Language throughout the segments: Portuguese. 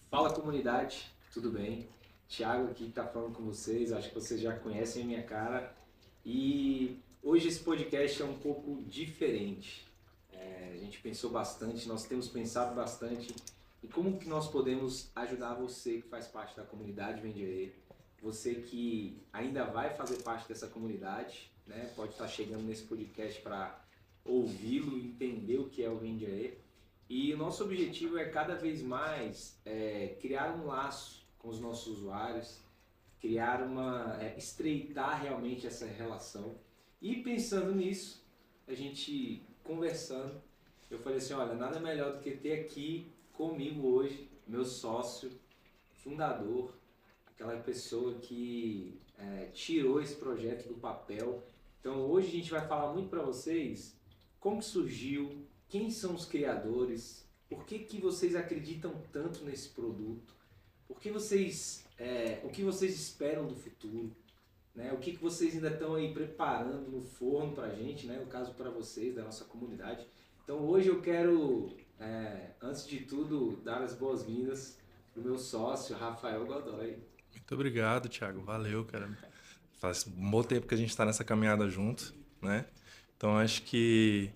Fala comunidade, tudo bem? Thiago aqui está falando com vocês, acho que vocês já conhecem a minha cara e hoje esse podcast é um pouco diferente. A gente pensou bastante, nós temos pensado bastante em como que nós podemos ajudar você que faz parte da comunidade Vendiaê, você que ainda vai fazer parte dessa comunidade, né? Pode estar chegando nesse podcast para ouvi-lo, entender o que é o Vendiaê. E o nosso objetivo é cada vez mais criar um laço com os nossos usuários, estreitar realmente essa relação. E pensando nisso, a gente conversando, eu falei assim, olha, nada melhor do que ter aqui comigo hoje, meu sócio, fundador, aquela pessoa que tirou esse projeto do papel. Então hoje a gente vai falar muito para vocês como que surgiu, quem são os criadores, por que que vocês acreditam tanto nesse produto, por que vocês, o que vocês esperam do futuro, né? O que que vocês ainda estão aí preparando no forno para a gente, né? No caso para vocês, da nossa comunidade. Então hoje eu quero, antes de tudo, dar as boas-vindas para o meu sócio, Rafael Godoy. Muito obrigado, Thiago. Valeu, cara. Faz um bom tempo que a gente está nessa caminhada junto, né? Então, acho que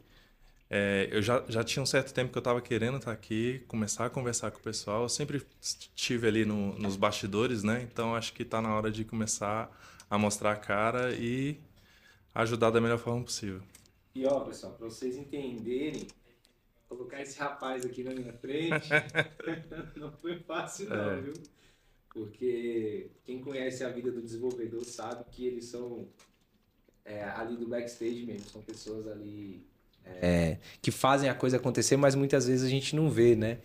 eu já tinha um certo tempo que eu estava querendo estar aqui, começar a conversar com o pessoal. Eu sempre estive ali nos bastidores, né? Então, acho que está na hora de começar a mostrar a cara e ajudar da melhor forma possível. E ó, pessoal, para vocês entenderem, colocar esse rapaz aqui na minha frente não foi fácil não, viu? Porque quem conhece a vida do desenvolvedor sabe que eles são ali do backstage mesmo, são pessoas ali que fazem a coisa acontecer, mas muitas vezes a gente não vê, né?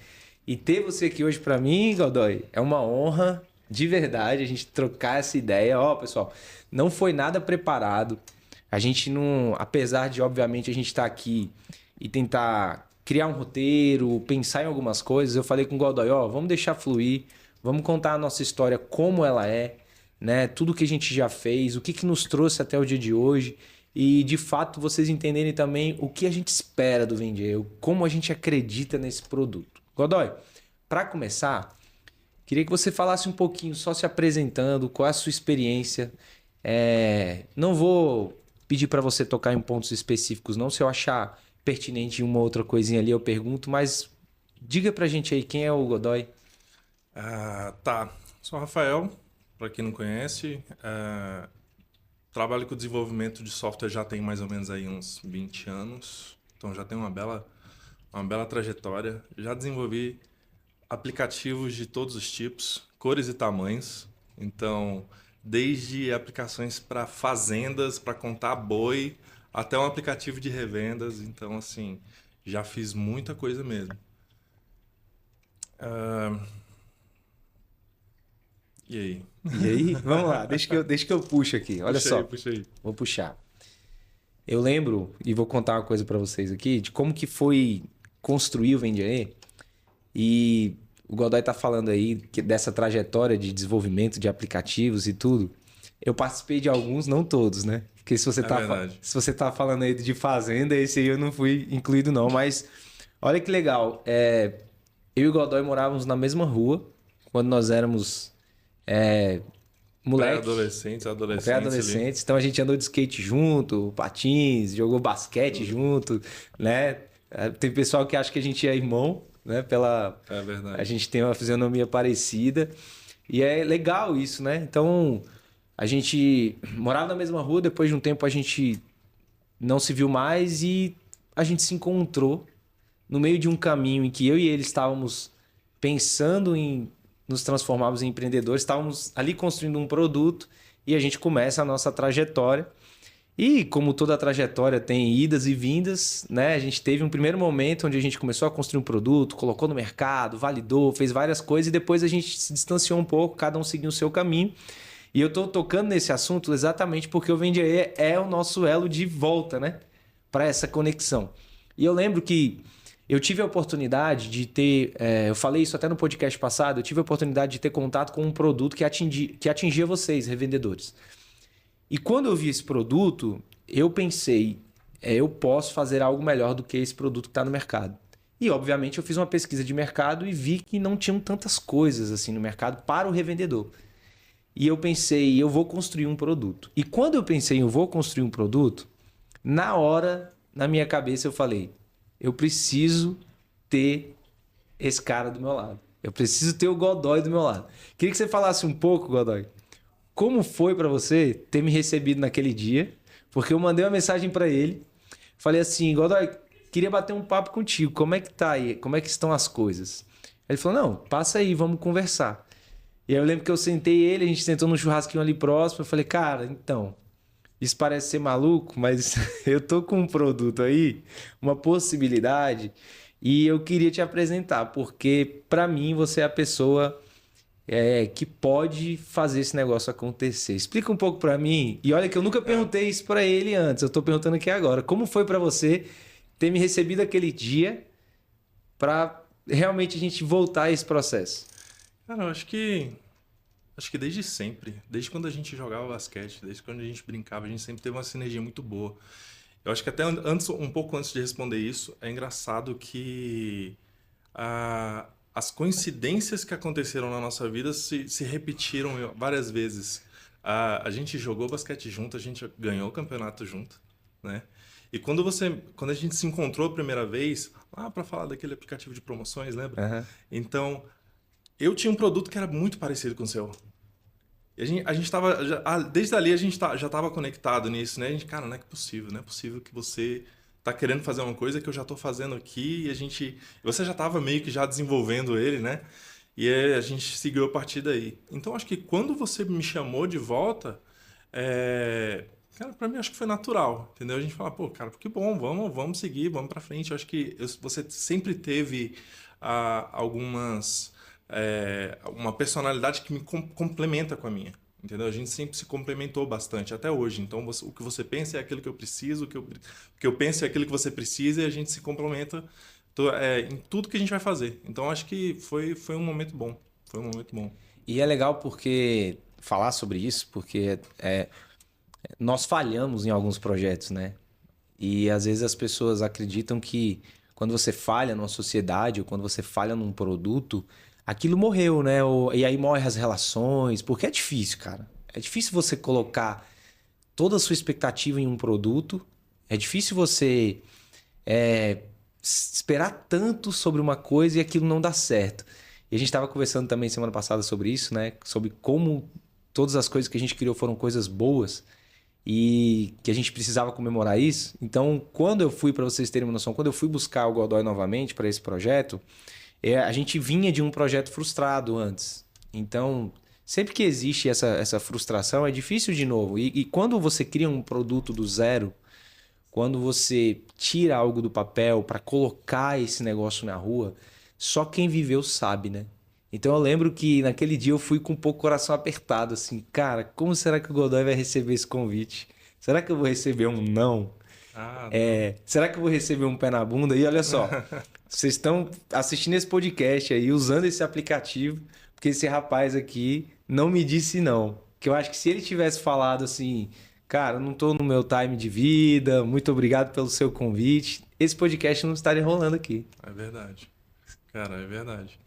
E ter você aqui hoje para mim, Godoy, é uma honra de verdade a gente trocar essa ideia. Ó, pessoal, não foi nada preparado. A gente não, apesar de obviamente a gente estar aqui e tentar criar um roteiro, pensar em algumas coisas, eu falei com o Godoy, ó, vamos deixar fluir, vamos contar a nossa história como ela é, né? Tudo que a gente já fez, o que que nos trouxe até o dia de hoje. E de fato vocês entenderem também o que a gente espera do Vendiaê, como a gente acredita nesse produto. Godoy, para começar, queria que você falasse um pouquinho, só se apresentando, qual é a sua experiência. Não vou pedir para você tocar em pontos específicos, não. Se eu achar pertinente uma outra coisinha ali, eu pergunto, mas diga pra gente aí quem é o Godoy. Tá. Sou o Rafael, para quem não conhece. Trabalho com desenvolvimento de software já tem mais ou menos aí uns 20 anos. Então já tem uma bela trajetória. Já desenvolvi aplicativos de todos os tipos, cores e tamanhos. Então, desde aplicações para fazendas, para contar boi, até um aplicativo de revendas. Então, assim, já fiz muita coisa mesmo. E aí? E aí, vamos lá, deixa que eu puxo aqui. Olha só, Puxa aí. vou puxar. Eu lembro, e vou contar uma coisa para vocês aqui, de como que foi construir o Vendiaê. E o Godoy tá falando aí dessa trajetória de desenvolvimento de aplicativos e tudo. Eu participei de alguns, não todos, né? Porque se você tá falando aí de fazenda, esse aí eu não fui incluído não. Mas olha que legal. Eu e o Godoy morávamos na mesma rua quando nós éramos moleque. Pré-adolescentes. Então a gente andou de skate junto, patins, jogou basquete junto, né? Tem pessoal que acha que a gente é irmão, né? É verdade. A gente tem uma fisionomia parecida. E é legal isso, né? Então, a gente morava na mesma rua, depois de um tempo a gente não se viu mais e a gente se encontrou no meio de um caminho em que eu e ele estávamos pensando em nos transformarmos em empreendedores, estávamos ali construindo um produto e a gente começa a nossa trajetória. E como toda trajetória tem idas e vindas, né? A gente teve um primeiro momento onde a gente começou a construir um produto, colocou no mercado, validou, fez várias coisas e depois a gente se distanciou um pouco, cada um seguiu o seu caminho. E eu estou tocando nesse assunto exatamente porque o Vendiaê é o nosso elo de volta, né? Para essa conexão. E eu lembro que eu tive a oportunidade de ter, eu falei isso até no podcast passado, eu tive a oportunidade de ter contato com um produto que atingia vocês, revendedores. E quando eu vi esse produto, eu pensei, eu posso fazer algo melhor do que esse produto que está no mercado. E, obviamente, eu fiz uma pesquisa de mercado e vi que não tinham tantas coisas assim no mercado para o revendedor. E eu pensei, eu vou construir um produto. E quando eu pensei, eu vou construir um produto, na hora, na minha cabeça, eu falei, eu preciso ter esse cara do meu lado. Eu preciso ter o Godoy do meu lado. Queria que você falasse um pouco, Godoy, como foi para você ter me recebido naquele dia, porque eu mandei uma mensagem para ele, falei assim, Godoy, queria bater um papo contigo, como é que tá aí? Como é que estão as coisas? Ele falou, não, passa aí, vamos conversar. E aí eu lembro que eu sentei ele, a gente sentou num churrasquinho ali próximo, eu falei, cara, então, isso parece ser maluco, mas eu tô com um produto aí, uma possibilidade, e eu queria te apresentar, porque para mim você é a pessoa que pode fazer esse negócio acontecer. Explica um pouco para mim, e olha que eu nunca perguntei isso para ele antes, eu tô perguntando aqui agora. Como foi para você ter me recebido aquele dia para realmente a gente voltar a esse processo? Cara, eu acho que desde sempre, desde quando a gente jogava basquete, desde quando a gente brincava, a gente sempre teve uma sinergia muito boa. Eu acho que até antes, um pouco antes de responder isso, é engraçado que as coincidências que aconteceram na nossa vida se repetiram várias vezes. A gente jogou basquete junto, a gente ganhou o campeonato junto, né? E quando a gente se encontrou a primeira vez, lá para falar daquele aplicativo de promoções, lembra? Uhum. Então, eu tinha um produto que era muito parecido com o seu. E a gente tava, desde ali a gente já estava conectado nisso, né? A gente, cara, não é possível, não é possível que você tá querendo fazer uma coisa que eu já tô fazendo aqui você já estava meio que já desenvolvendo ele, né? E aí a gente seguiu a partir daí. Então acho que quando você me chamou de volta, cara, para mim acho que foi natural, entendeu? A gente fala, pô, cara, que bom, vamos seguir, vamos para frente. Eu acho que você sempre teve uma personalidade que me complementa com a minha, entendeu? A gente sempre se complementou bastante, até hoje. Então, o que você pensa é aquilo que eu preciso, o que eu penso é aquilo que você precisa e a gente se complementa em tudo que a gente vai fazer. Então, acho que foi um momento bom. Foi um momento bom. E é legal porque falar sobre isso, porque nós falhamos em alguns projetos, né? E às vezes as pessoas acreditam que quando você falha numa sociedade ou quando você falha num produto, aquilo morreu, né? E aí morrem as relações, porque é difícil, cara. É difícil você colocar toda a sua expectativa em um produto. É difícil você esperar tanto sobre uma coisa e aquilo não dar certo. E a gente estava conversando também semana passada sobre isso, né? Sobre como todas as coisas que a gente criou foram coisas boas e que a gente precisava comemorar isso. Então, quando eu fui, para vocês terem uma noção, quando eu fui buscar o Godoy novamente para esse projeto, a gente vinha de um projeto frustrado antes. Então, sempre que existe essa frustração, é difícil de novo. E quando você cria um produto do zero, quando você tira algo do papel para colocar esse negócio na rua, só quem viveu sabe, né? Então eu lembro que naquele dia eu fui com um pouco o coração apertado, assim, cara, como será que o Godoy vai receber esse convite? Será que eu vou receber um não? Não. Será que eu vou receber um pé na bunda? E olha só, vocês estão assistindo esse podcast aí, usando esse aplicativo, porque esse rapaz aqui não me disse não. Que eu acho que se ele tivesse falado assim, cara, eu não tô no meu time de vida, muito obrigado pelo seu convite, esse podcast não estaria rolando aqui. É verdade. Cara, é verdade.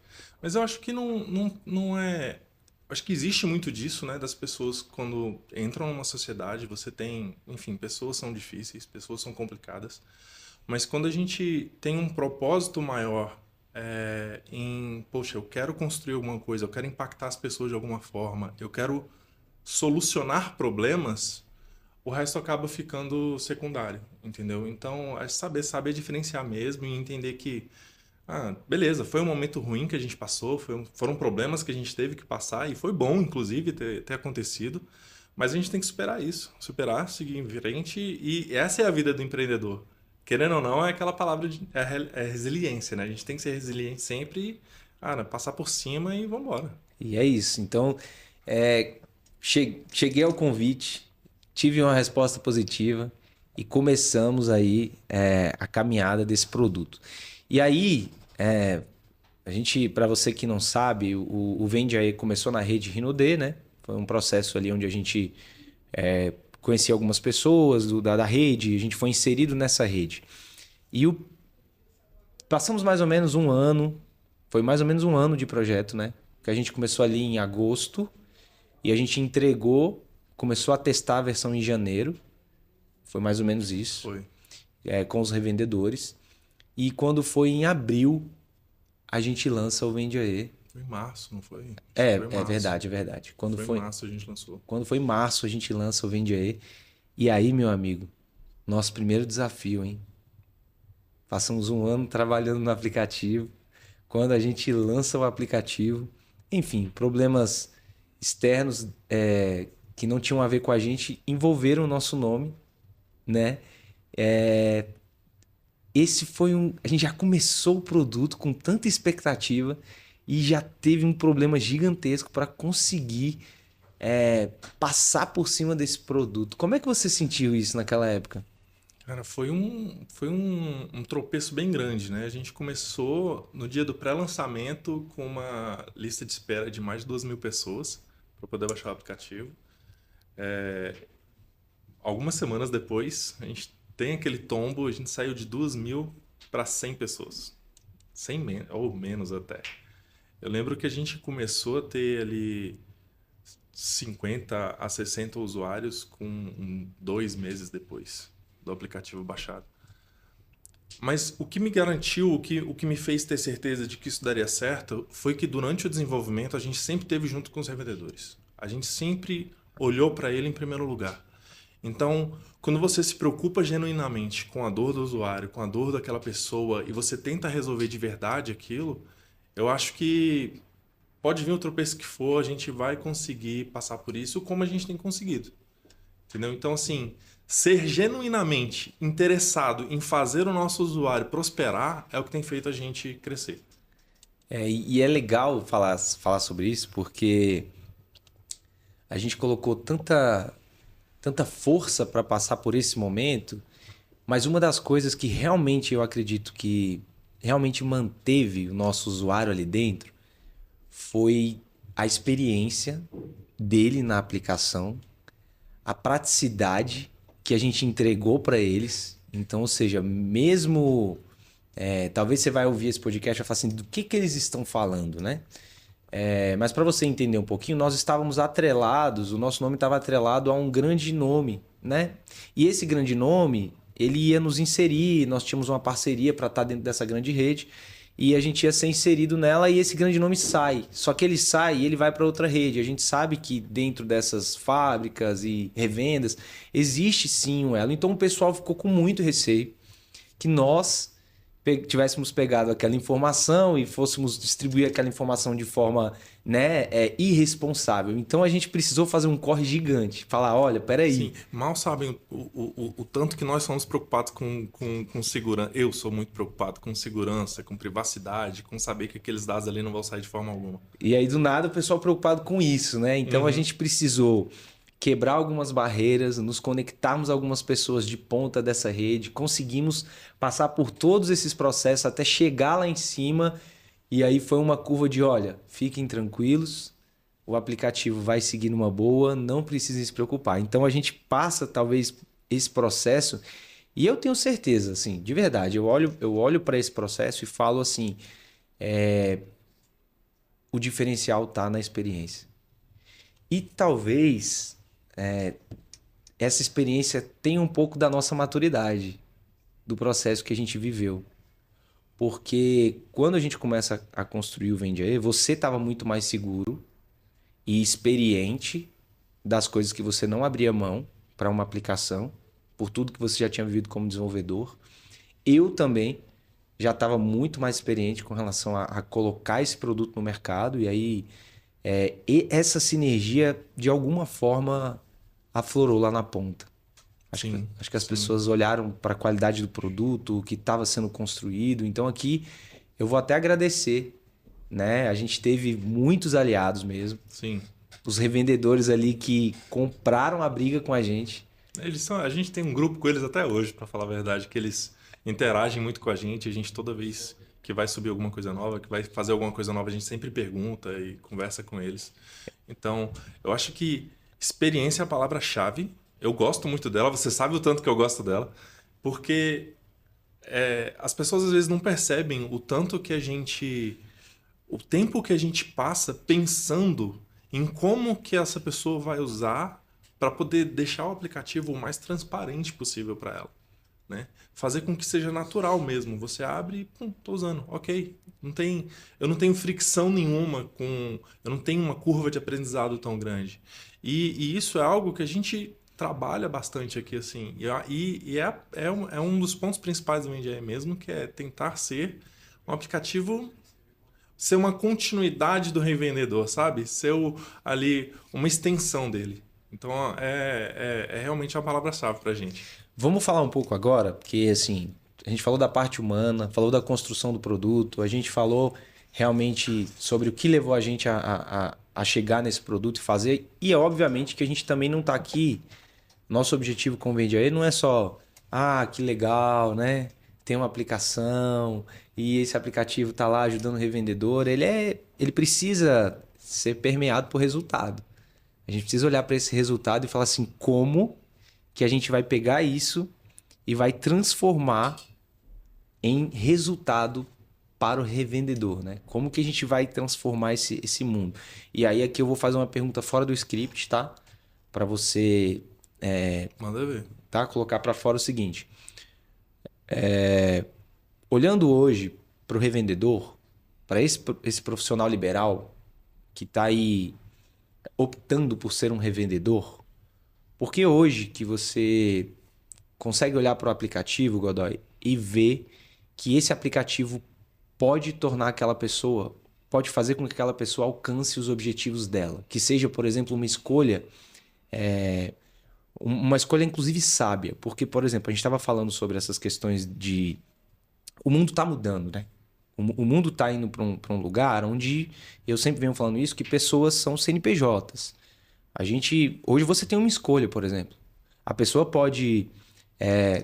Mas eu acho que não é. Acho que existe muito disso, né? Das pessoas quando entram numa sociedade, você tem. Enfim, pessoas são difíceis, pessoas são complicadas. Mas quando a gente tem um propósito maior poxa, eu quero construir alguma coisa, eu quero impactar as pessoas de alguma forma, eu quero solucionar problemas, o resto acaba ficando secundário, entendeu? Então, é saber diferenciar mesmo e entender que beleza, foi um momento ruim que a gente passou, foram problemas que a gente teve que passar e foi bom, inclusive, ter acontecido, mas a gente tem que superar isso, seguir em frente e essa é a vida do empreendedor. Querendo ou não, é aquela palavra é resiliência, né? A gente tem que ser resiliente sempre e, passar por cima e vamos embora. E é isso. Então, cheguei ao convite, tive uma resposta positiva e começamos aí a caminhada desse produto. E aí, a gente, para você que não sabe, o Vende aí começou na rede Rinode, né? Foi um processo ali onde a gente conhecia algumas pessoas da rede, a gente foi inserido nessa rede. E Passamos mais ou menos um ano, foi mais ou menos um ano de projeto, né? Porque a gente começou ali em agosto e a gente entregou, começou a testar a versão em janeiro. Foi mais ou menos isso. Foi. Com os revendedores. E quando foi em abril, a gente lança o Vende Aí. Foi em março, não foi? É Foi em março. verdade, é verdade. Foi em março a gente lançou. Quando foi em março, a gente lança o Vende Aí. E aí, meu amigo, nosso primeiro desafio, hein? Passamos um ano trabalhando no aplicativo. Quando a gente lança o aplicativo, enfim, problemas externos que não tinham a ver com a gente envolveram o nosso nome, né? Esse foi a gente já começou o produto com tanta expectativa e já teve um problema gigantesco para conseguir passar por cima desse produto. Como é que você sentiu isso naquela época? Cara, foi um tropeço bem grande, né? A gente começou no dia do pré-lançamento com uma lista de espera de mais de 2.000 pessoas para poder baixar o aplicativo. Algumas semanas depois, a gente tem aquele tombo, a gente saiu de 2.000 para 100 pessoas. 100 ou menos até. Eu lembro que a gente começou a ter ali 50 a 60 usuários com 2 meses depois do aplicativo baixado. Mas o que me garantiu, o que me fez ter certeza de que isso daria certo, foi que durante o desenvolvimento a gente sempre esteve junto com os revendedores. A gente sempre olhou para ele em primeiro lugar. Então, quando você se preocupa genuinamente com a dor do usuário, com a dor daquela pessoa, e você tenta resolver de verdade aquilo, eu acho que pode vir o tropeço que for, a gente vai conseguir passar por isso como a gente tem conseguido. Entendeu? Então, assim, ser genuinamente interessado em fazer o nosso usuário prosperar é o que tem feito a gente crescer. E é legal falar sobre isso porque a gente colocou tanta força para passar por esse momento, mas uma das coisas que realmente eu acredito que realmente manteve o nosso usuário ali dentro foi a experiência dele na aplicação, a praticidade que a gente entregou para eles. Então, ou seja, mesmo... talvez você vai ouvir esse podcast e vai falar assim, do que eles estão falando, né? Mas para você entender um pouquinho, nós estávamos atrelados, o nosso nome estava atrelado a um grande nome, né? E esse grande nome, ele ia nos inserir, nós tínhamos uma parceria para estar dentro dessa grande rede e a gente ia ser inserido nela e esse grande nome sai. Só que ele sai e ele vai para outra rede. A gente sabe que dentro dessas fábricas e revendas existe sim um elo. Então o pessoal ficou com muito receio que nós tivéssemos pegado aquela informação e fôssemos distribuir aquela informação de forma, né, irresponsável. Então a gente precisou fazer um corre gigante. Falar, olha, peraí. Sim, mal sabem o tanto que nós somos preocupados com segurança. Eu sou muito preocupado com segurança, com privacidade, com saber que aqueles dados ali não vão sair de forma alguma. E aí, do nada, o pessoal preocupado com isso, né? Então a gente precisou quebrar algumas barreiras, nos conectarmos a algumas pessoas de ponta dessa rede, conseguimos passar por todos esses processos até chegar lá em cima e aí foi uma curva de, olha, fiquem tranquilos, o aplicativo vai seguir numa boa, não precisem se preocupar. Então a gente passa talvez esse processo e eu tenho certeza, assim, de verdade, eu olho para esse processo e falo assim, o diferencial está na experiência. E talvez essa experiência tenha um pouco da nossa maturidade, do processo que a gente viveu. Porque quando a gente começa a construir o Vende Aí, você estava muito mais seguro e experiente das coisas que você não abria mão para uma aplicação, por tudo que você já tinha vivido como desenvolvedor. Eu também já estava muito mais experiente com relação a colocar esse produto no mercado e aí e essa sinergia de alguma forma aflorou lá na ponta. Acho que as pessoas olharam para a qualidade do produto, o que estava sendo construído. Então aqui eu vou até agradecer, né? A gente teve muitos aliados mesmo. Sim. Os revendedores ali que compraram a briga com a gente. A gente tem um grupo com eles até hoje, para falar a verdade, que eles interagem muito com a gente toda vez que vai subir alguma coisa nova, que vai fazer alguma coisa nova, a gente sempre pergunta e conversa com eles. Então, eu acho que experiência é a palavra-chave. Eu gosto muito dela, você sabe o tanto que eu gosto dela, porque as pessoas às vezes não percebem o tanto que o tempo que a gente passa pensando em como que essa pessoa vai usar para poder deixar o aplicativo o mais transparente possível para ela, né? Fazer com que seja natural mesmo. Você abre e, pum, tô usando, ok. Eu não tenho fricção nenhuma eu não tenho uma curva de aprendizado tão grande. E isso é algo que a gente trabalha bastante aqui, assim. É um dos pontos principais do VendiAI mesmo, que é tentar ser um aplicativo, ser uma continuidade do revendedor, sabe? Ser ali uma extensão dele. Então, é realmente uma palavra-chave pra gente. Vamos falar um pouco agora, porque assim, a gente falou da parte humana, falou da construção do produto, a gente falou realmente sobre o que levou a gente a chegar nesse produto e fazer. E é obviamente que a gente também não está aqui. Nosso objetivo com o VendiAI não é só, que legal, né? Tem uma aplicação e esse aplicativo está lá ajudando o revendedor. Ele precisa ser permeado por resultado. A gente precisa olhar para esse resultado e falar assim, como que a gente vai pegar isso e vai transformar em resultado para o revendedor, né? Como que a gente vai transformar esse mundo? E aí aqui eu vou fazer uma pergunta fora do script, tá? Para você Manda ver. tá? Colocar para fora o seguinte. Olhando hoje para o revendedor, para esse profissional liberal que está aí optando por ser um revendedor, porque hoje que você consegue olhar para o aplicativo, Godoy, e ver que esse aplicativo pode tornar aquela pessoa, pode fazer com que aquela pessoa alcance os objetivos dela. Que seja, por exemplo, uma escolha inclusive sábia. Porque, por exemplo, a gente estava falando sobre essas questões de... O mundo está mudando, né? O mundo está indo para um lugar onde, eu sempre venho falando isso, que pessoas são CNPJs. Hoje você tem uma escolha, por exemplo. A pessoa pode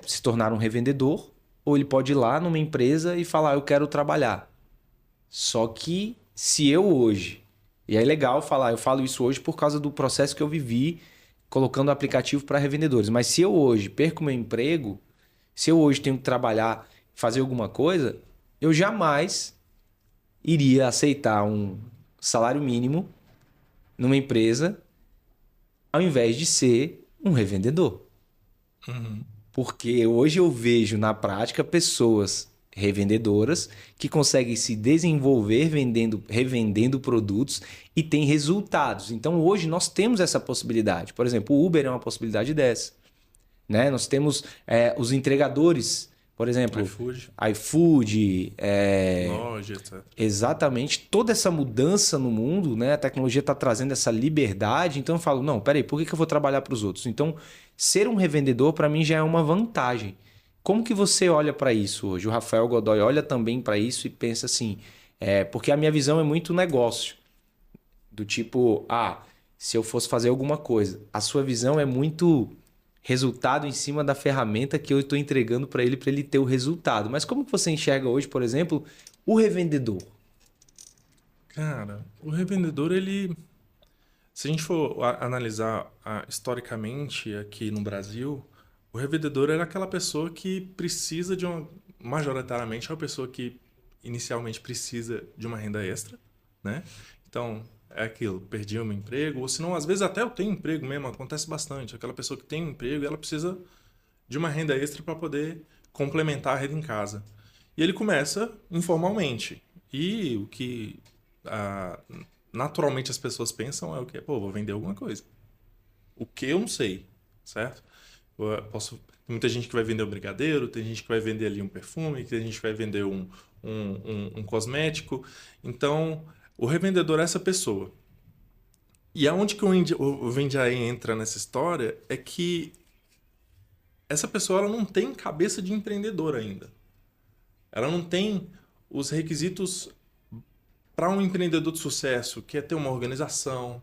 se tornar um revendedor, ou ele pode ir lá numa empresa e falar, eu quero trabalhar. Só que se eu hoje... E é legal falar, eu falo isso hoje por causa do processo que eu vivi colocando o aplicativo para revendedores. Mas se eu hoje perco meu emprego, se eu hoje tenho que trabalhar, fazer alguma coisa, eu jamais iria aceitar um salário mínimo numa empresa ao invés de ser um revendedor. Uhum. Porque hoje eu vejo na prática pessoas revendedoras que conseguem se desenvolver revendendo produtos e têm resultados. Então hoje nós temos essa possibilidade. Por exemplo, o Uber é uma possibilidade dessa, né? Nós temos os entregadores, por exemplo, iFood, Loja, etc. Exatamente, toda essa mudança no mundo, né? A tecnologia está trazendo essa liberdade. Então eu falo, não, peraí, por que eu vou trabalhar para os outros? Então, ser um revendedor para mim já é uma vantagem. Como que você olha para isso hoje? O Rafael Godoy olha também para isso e pensa assim, porque a minha visão é muito negócio. Do tipo, se eu fosse fazer alguma coisa. A sua visão é muito resultado em cima da ferramenta que eu estou entregando para ele ter o resultado. Mas como que você enxerga hoje, por exemplo, o revendedor? Cara, o revendedor, se a gente for analisar historicamente aqui no Brasil, o revendedor era aquela pessoa que precisa majoritariamente é uma pessoa que inicialmente precisa de uma renda extra, né? Então, é aquilo, perdi o meu emprego, ou senão, às vezes até eu tenho emprego mesmo, acontece bastante. Aquela pessoa que tem um emprego, ela precisa de uma renda extra para poder complementar a renda em casa. E ele começa informalmente. E o que naturalmente as pessoas pensam é o quê? Pô, vou vender alguma coisa. O que eu não sei, certo? Tem muita gente que vai vender um brigadeiro, tem gente que vai vender ali um perfume, tem gente que vai vender um cosmético. Então, o revendedor é essa pessoa. E aonde que o VendiAI entra nessa história é que essa pessoa ela não tem cabeça de empreendedor ainda. Ela não tem os requisitos para um empreendedor de sucesso, que é ter uma organização,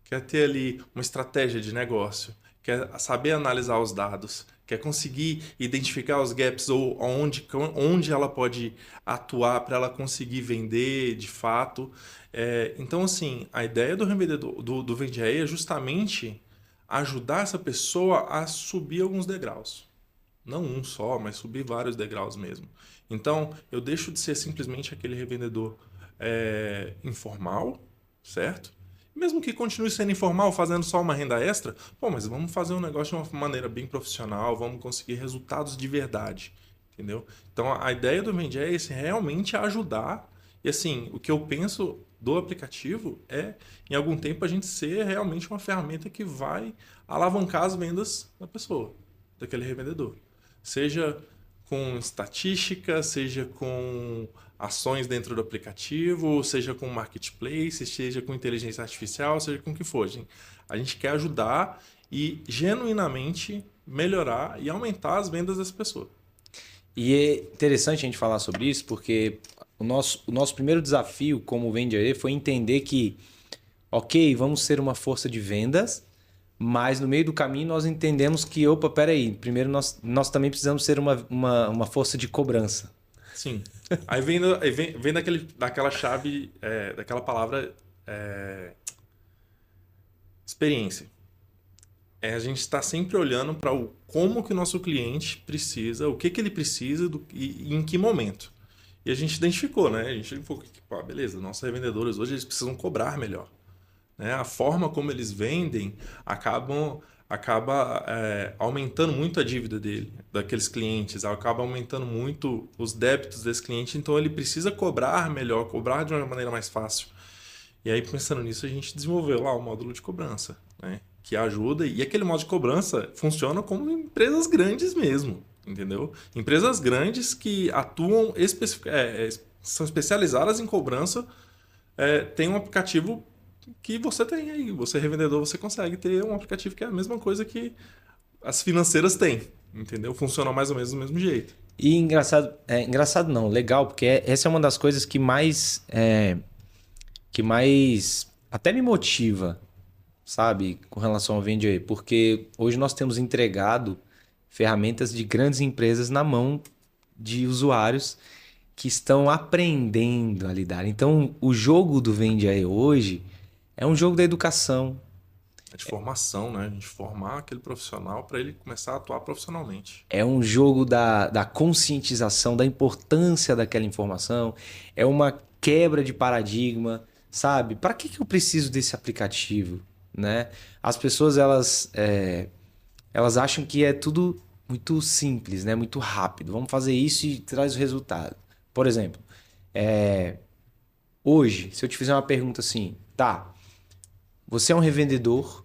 quer ter ali uma estratégia de negócio, quer saber analisar os dados, quer conseguir identificar os gaps ou onde ela pode atuar para ela conseguir vender de fato. Então, assim, a ideia do revendedor do VendiAI é justamente ajudar essa pessoa a subir alguns degraus. Não um só, mas subir vários degraus mesmo. Então, eu deixo de ser simplesmente aquele revendedor informal, certo? Mesmo que continue sendo informal, fazendo só uma renda extra, pô, mas vamos fazer um negócio de uma maneira bem profissional, vamos conseguir resultados de verdade, entendeu? Então, a ideia do Vendi é esse, realmente ajudar. E assim, o que eu penso do aplicativo é, em algum tempo, a gente ser realmente uma ferramenta que vai alavancar as vendas da pessoa, daquele revendedor. Seja com estatística, seja com ações dentro do aplicativo, seja com marketplace, seja com inteligência artificial, seja com o que for. A gente quer ajudar e genuinamente melhorar e aumentar as vendas dessa pessoa. E é interessante a gente falar sobre isso, porque o nosso primeiro desafio como Vendiaê foi entender que, ok, vamos ser uma força de vendas, mas no meio do caminho nós entendemos que, opa, peraí, primeiro nós também precisamos ser uma força de cobrança. Sim. Aí vem daquela chave, daquela palavra experiência. A gente está sempre olhando para como que o nosso cliente precisa, o que ele precisa e em que momento. E a gente identificou, né? A gente falou que, beleza, nossos revendedores hoje eles precisam cobrar melhor. Né? A forma como eles vendem acaba aumentando muito a dívida daqueles clientes, acaba aumentando muito os débitos desse cliente, então ele precisa cobrar melhor, cobrar de uma maneira mais fácil. E aí, pensando nisso, a gente desenvolveu lá o módulo de cobrança, né? Que ajuda, e aquele módulo de cobrança funciona como empresas grandes mesmo, entendeu? Empresas grandes que atuam, são especializadas em cobrança, tem um aplicativo que você tem aí. Você revendedor, você consegue ter um aplicativo que é a mesma coisa que as financeiras têm, entendeu? Funciona mais ou menos do mesmo jeito. E engraçado não, legal, porque essa é uma das coisas que mais até me motiva, sabe, com relação ao Vendiaê, porque hoje nós temos entregado ferramentas de grandes empresas na mão de usuários que estão aprendendo a lidar. Então, o jogo do Vendiaê hoje é um jogo da educação. É de formação, né? A gente formar aquele profissional para ele começar a atuar profissionalmente. É um jogo da conscientização da importância daquela informação. É uma quebra de paradigma, sabe? Para que eu preciso desse aplicativo, né? As pessoas, elas acham que é tudo muito simples, né? Muito rápido. Vamos fazer isso e traz o resultado. Por exemplo, hoje, se eu te fizer uma pergunta assim, tá, você é um revendedor,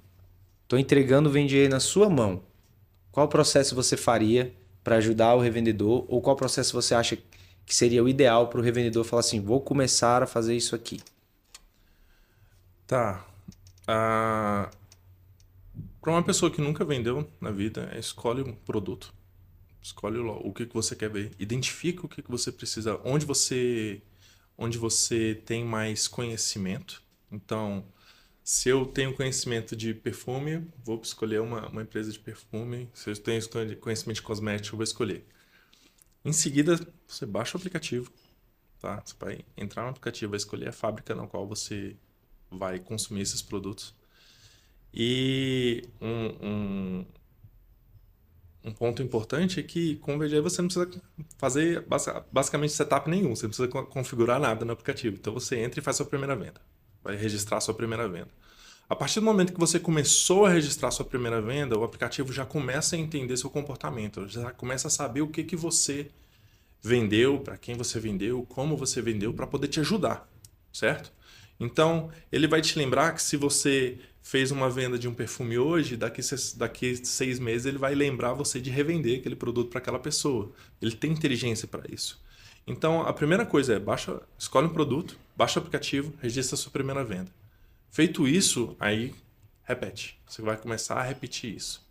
estou entregando o Vendiaê na sua mão. Qual processo você faria para ajudar o revendedor? Ou qual processo você acha que seria o ideal para o revendedor falar assim, vou começar a fazer isso aqui? Tá. Para uma pessoa que nunca vendeu na vida, escolhe um produto. Escolhe o que você quer ver. Identifica o que você precisa. Onde você tem mais conhecimento. Então, se eu tenho conhecimento de perfume, vou escolher uma empresa de perfume. Se eu tenho conhecimento de cosmético, eu vou escolher. Em seguida, você baixa o aplicativo. Tá? Você vai entrar no aplicativo, vai escolher a fábrica na qual você vai consumir esses produtos. E um ponto importante é que com o VGA você não precisa fazer basicamente setup nenhum. Você não precisa configurar nada no aplicativo. Então você entra e faz sua primeira venda. Vai registrar sua primeira venda. A partir do momento que você começou a registrar sua primeira venda, o aplicativo já começa a entender seu comportamento, já começa a saber o que você vendeu, para quem você vendeu, como você vendeu, para poder te ajudar, certo? Então, ele vai te lembrar que se você fez uma venda de um perfume hoje, daqui 6 meses ele vai lembrar você de revender aquele produto para aquela pessoa. Ele tem inteligência para isso. Então, a primeira coisa é escolhe um produto, baixa o aplicativo, registra a sua primeira venda. Feito isso, aí repete. Você vai começar a repetir isso.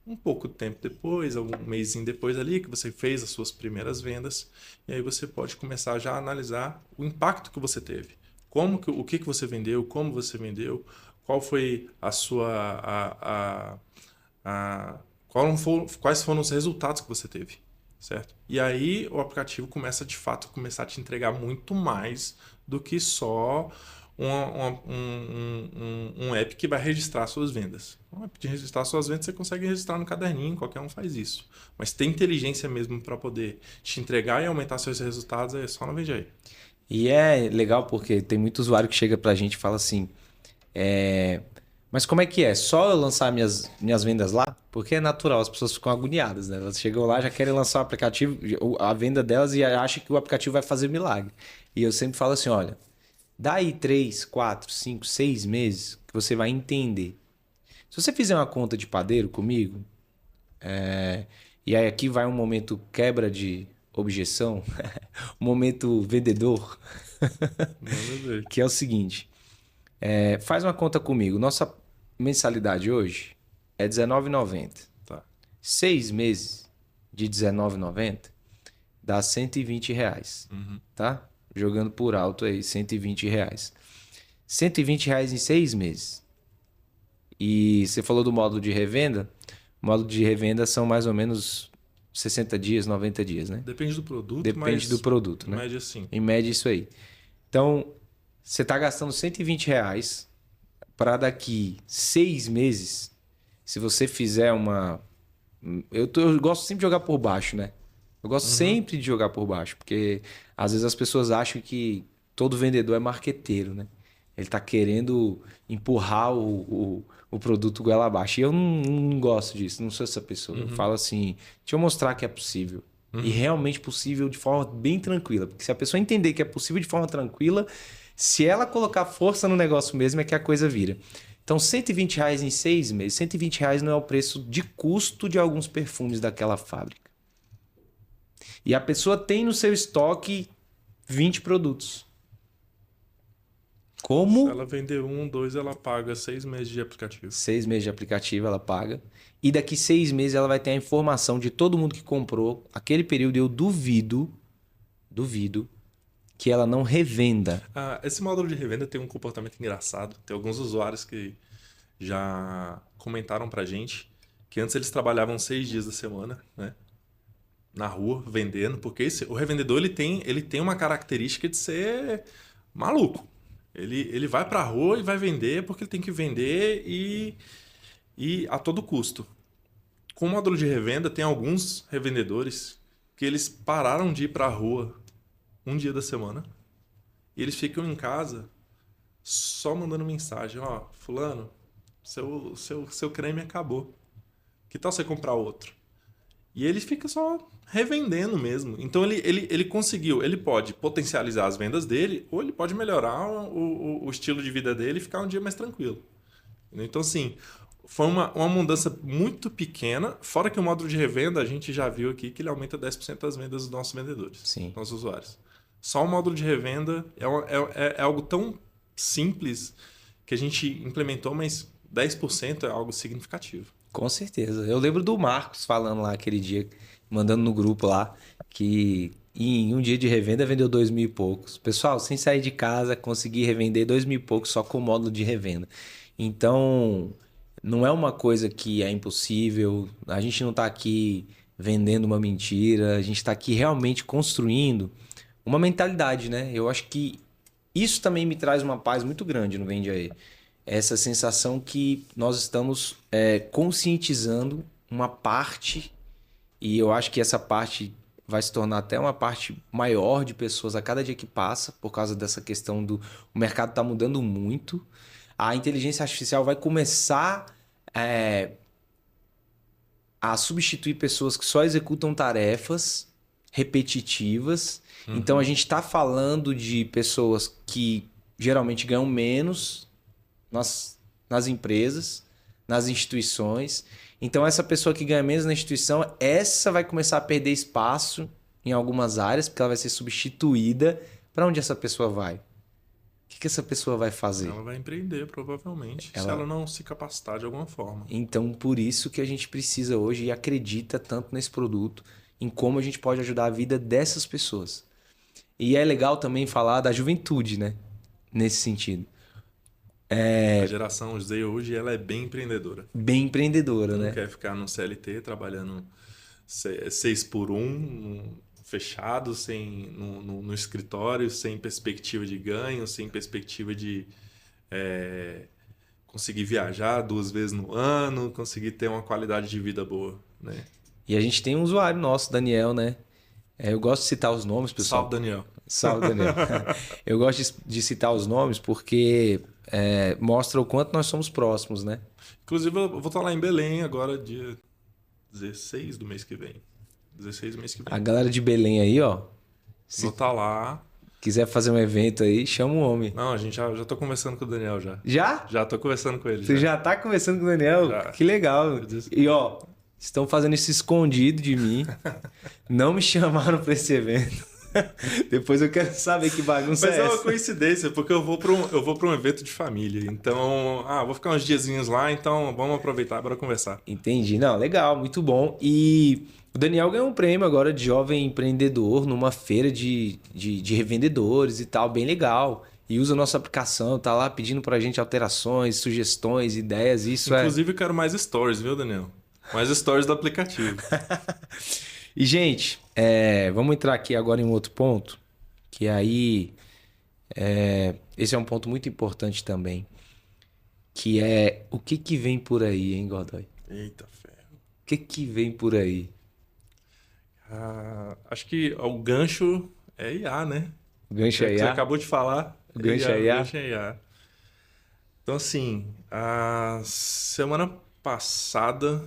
Um pouco de tempo depois, algum mêsinho depois ali, que você fez as suas primeiras vendas, e aí você pode começar já a analisar o impacto que você teve. O que você vendeu, como você vendeu, qual foi a sua... quais foram os resultados que você teve, certo? E aí o aplicativo começa de fato a te entregar muito mais do que só um app que vai registrar suas vendas. Um app de registrar suas vendas, você consegue registrar no caderninho, qualquer um faz isso. Mas tem inteligência mesmo para poder te entregar e aumentar seus resultados, é só no VendeAí. E é legal porque tem muito usuário que chega pra gente e fala assim, mas como é que é? Só eu lançar minhas vendas lá? Porque é natural, as pessoas ficam agoniadas, né? Elas chegam lá, já querem lançar o aplicativo, a venda delas e acham que o aplicativo vai fazer milagre. E eu sempre falo assim, olha, dá aí 3, 4, 5, 6 meses que você vai entender. Se você fizer uma conta de padeiro comigo, e aí aqui vai um momento quebra de objeção, um momento vendedor, Manda ver. que é o seguinte, faz uma conta comigo, nossa mensalidade hoje é R$19,90. Tá. 6 meses de R$19,90 dá R$120, tá? Jogando por alto aí, R$120. R$120 em 6 meses. E você falou do módulo de revenda. O módulo de revenda são mais ou menos 60 dias, 90 dias, né? Depende do produto, Depende do produto, né? média sim. Em média, isso aí. Então, você está gastando R$120 para daqui 6 meses, se você fizer uma... Eu gosto sempre de jogar por baixo, né? Eu gosto sempre de jogar por baixo, porque às vezes as pessoas acham que todo vendedor é marqueteiro, né? Ele tá querendo empurrar o produto goela abaixo. E eu não gosto disso, não sou essa pessoa. Eu falo assim, deixa eu mostrar que é possível. E realmente possível de forma bem tranquila. Porque se a pessoa entender que é possível de forma tranquila, se ela colocar força no negócio mesmo, é que a coisa vira. Então, R$120 em 6 meses. R$120 não é o preço de custo de alguns perfumes daquela fábrica. E a pessoa tem no seu estoque 20 produtos. Como? Se ela vender 1, 2, ela paga 6 meses de aplicativo. 6 meses de aplicativo ela paga. E daqui 6 meses ela vai ter a informação de todo mundo que comprou aquele período. Eu duvido que ela não revenda. Esse módulo de revenda tem um comportamento engraçado. Tem alguns usuários que já comentaram pra gente que antes eles trabalhavam 6 dias da semana, né? Na rua, vendendo, porque o revendedor ele tem uma característica de ser maluco. Ele vai pra rua e vai vender porque ele tem que vender e a todo custo. Com o módulo de revenda, tem alguns revendedores que eles pararam de ir pra rua um dia da semana e eles ficam em casa só mandando mensagem. Ó, fulano, seu creme acabou. Que tal você comprar outro? E ele fica só revendendo mesmo. Então ele conseguiu, ele pode potencializar as vendas dele ou ele pode melhorar o estilo de vida dele e ficar um dia mais tranquilo. Então, assim, foi uma mudança muito pequena. Fora que o módulo de revenda, a gente já viu aqui que ele aumenta 10% das vendas dos nossos vendedores, Sim. nossos usuários. Só o módulo de revenda é algo tão simples que a gente implementou, mas 10% é algo significativo. Com certeza. Eu lembro do Marcos falando lá aquele dia, mandando no grupo lá, que em um dia de revenda vendeu 2.000 e poucos. Pessoal, sem sair de casa, consegui revender 2.000 e poucos só com o módulo de revenda. Então, não é uma coisa que é impossível. A gente não está aqui vendendo uma mentira. A gente está aqui realmente construindo uma mentalidade, né? Eu acho que isso também me traz uma paz muito grande no VendeAí. Essa sensação que nós estamos conscientizando uma parte, e eu acho que essa parte vai se tornar até uma parte maior de pessoas a cada dia que passa, por causa dessa questão do... O mercado está mudando muito. A inteligência artificial vai começar a substituir pessoas que só executam tarefas repetitivas. Então, a gente está falando de pessoas que geralmente ganham menos nas empresas, nas instituições. Então, essa pessoa que ganha menos na instituição, essa vai começar a perder espaço em algumas áreas, porque ela vai ser substituída. Para onde essa pessoa vai? O que essa pessoa vai fazer? Ela vai empreender, provavelmente, se ela não se capacitar de alguma forma. Então, por isso que a gente precisa hoje e acredita tanto nesse produto, em como a gente pode ajudar a vida dessas pessoas. E é legal também falar da juventude, né? Nesse sentido. A geração Z hoje ela é bem empreendedora. Bem empreendedora, né? Não quer ficar no CLT trabalhando 6 por 1, fechado, no escritório, sem perspectiva de ganho, sem perspectiva de conseguir viajar 2 vezes no ano, conseguir ter uma qualidade de vida boa, né? E a gente tem um usuário nosso, Daniel, né? Eu gosto de citar os nomes, pessoal. Salve, Daniel. Salve, Daniel. Eu gosto de citar os nomes porque mostra o quanto nós somos próximos, né? Inclusive, eu vou estar lá em Belém agora, dia 16 do mês que vem. 16 do mês que vem. A galera de Belém aí, ó. Vou estar lá. Quiser fazer um evento aí, chama o homem. Não, a gente já tô conversando com o Daniel já. Já? Já tô conversando com ele. Você já tá conversando com o Daniel? Já. Que legal. E ó, estão fazendo isso escondido de mim. Não me chamaram pra esse evento. Depois eu quero saber que bagunça Mas é é uma essa. coincidência, porque eu vou para um evento de família. Então, vou ficar uns diazinhos lá, então vamos aproveitar para conversar. Entendi. Não, legal, muito bom. E o Daniel ganhou um prêmio agora de jovem empreendedor numa feira de revendedores e tal, bem legal. E usa a nossa aplicação, tá lá pedindo pra gente alterações, sugestões, ideias. Isso Inclusive, eu quero mais stories, viu, Daniel? Mais stories do aplicativo. E, gente, vamos entrar aqui agora em um outro ponto, que aí esse é um ponto muito importante também, que é o que vem por aí, hein, Godoy? Eita ferro. O que vem por aí? Acho que o gancho é IA, né? O gancho é Você IA? acabou de falar. O gancho é IA? O gancho é IA. Então, assim, a semana passada,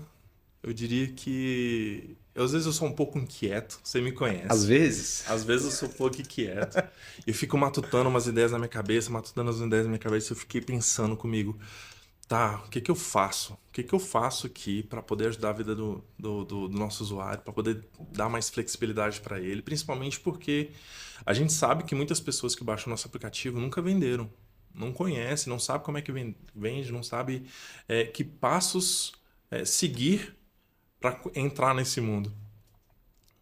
eu diria que... Às vezes eu sou um pouco inquieto, você me conhece. Às vezes? Às vezes eu sou um pouco inquieto. Eu fico matutando umas ideias na minha cabeça, e eu fiquei pensando comigo, tá, o que eu faço? O que eu faço aqui para poder ajudar a vida do nosso usuário, para poder dar mais flexibilidade para ele, principalmente porque a gente sabe que muitas pessoas que baixam o nosso aplicativo nunca venderam, não conhecem, não sabe como é que vende, não sabe que passos seguir para entrar nesse mundo.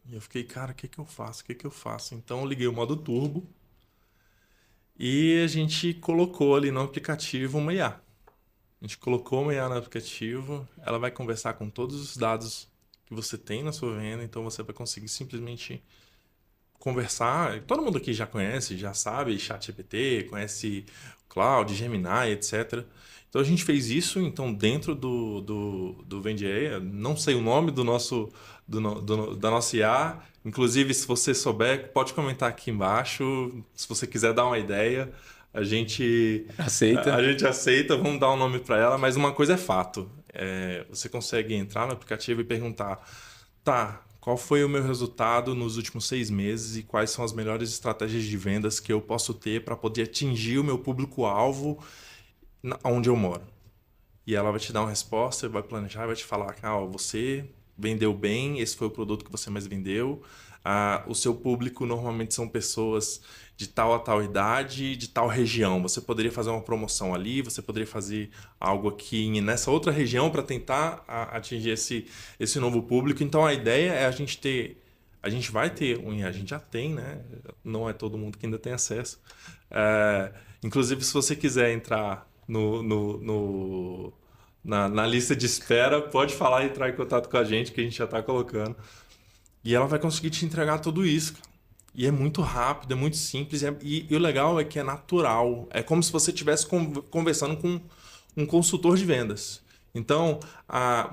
E eu fiquei, cara, o que eu faço? O que eu faço? Então eu liguei o modo turbo e a gente colocou ali no aplicativo uma IA. A gente colocou uma IA no aplicativo, ela vai conversar com todos os dados que você tem na sua venda, então você vai conseguir simplesmente conversar. Todo mundo aqui já conhece, já sabe, ChatGPT, conhece Cloud, Gemini, etc. Então a gente fez isso então dentro do VendAI. Não sei o nome da nossa IA. Inclusive, se você souber, pode comentar aqui embaixo. Se você quiser dar uma ideia, a gente aceita. Vamos dar um nome para ela. Mas uma coisa é fato. Você consegue entrar no aplicativo e perguntar, tá, qual foi o meu resultado nos últimos 6 meses e quais são as melhores estratégias de vendas que eu posso ter para poder atingir o meu público-alvo onde eu moro. E ela vai te dar uma resposta, vai planejar, vai te falar, você vendeu bem, esse foi o produto que você mais vendeu. O seu público normalmente são pessoas de tal a tal idade, de tal região. Você poderia fazer uma promoção ali, você poderia fazer algo aqui nessa outra região para tentar atingir esse novo público. Então a ideia é a gente vai ter, a gente já tem, né? Não é todo mundo que ainda tem acesso. Inclusive, se você quiser entrar na lista de espera, pode falar e entrar em contato com a gente, que a gente já está colocando. E ela vai conseguir te entregar tudo isso, cara. E é muito rápido, é muito simples. E o legal é que é natural. É como se você estivesse conversando com um consultor de vendas. Então,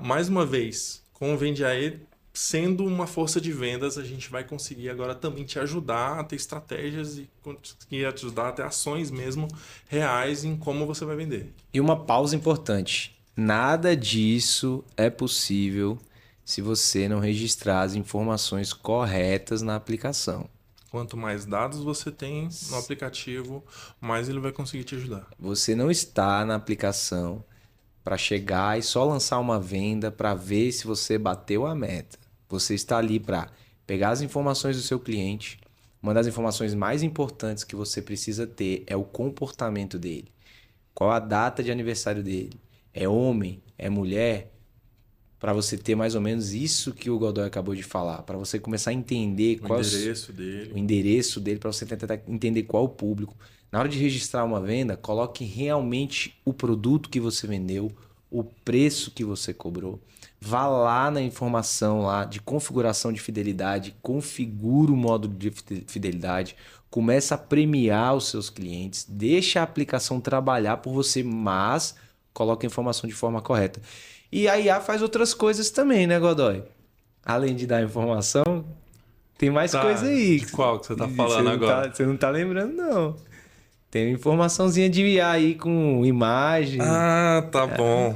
mais uma vez, com o VendAI sendo uma força de vendas, a gente vai conseguir agora também te ajudar a ter estratégias e conseguir te ajudar a ter ações mesmo reais em como você vai vender. E uma pausa importante. Nada disso é possível se você não registrar as informações corretas na aplicação. Quanto mais dados você tem no aplicativo, mais ele vai conseguir te ajudar. Você não está na aplicação para chegar e só lançar uma venda para ver se você bateu a meta. Você está ali para pegar as informações do seu cliente. Uma das informações mais importantes que você precisa ter é o comportamento dele. Qual a data de aniversário dele? É homem? É mulher? Para você ter mais ou menos isso que o Godoy acabou de falar. Para você começar a entender qual o endereço dele, para você tentar entender qual o público. Na hora de registrar uma venda, coloque realmente o produto que você vendeu, o preço que você cobrou. Vá lá na informação lá de configuração de fidelidade, configura o módulo de fidelidade, começa a premiar os seus clientes, deixa a aplicação trabalhar por você, mas coloca a informação de forma correta. E a IA faz outras coisas também, né, Godoy? Além de dar informação, tem mais coisa aí. De qual que você tá falando agora? Você não tá lembrando, não. Tem uma informaçãozinha de IA aí com imagem. Ah, tá bom.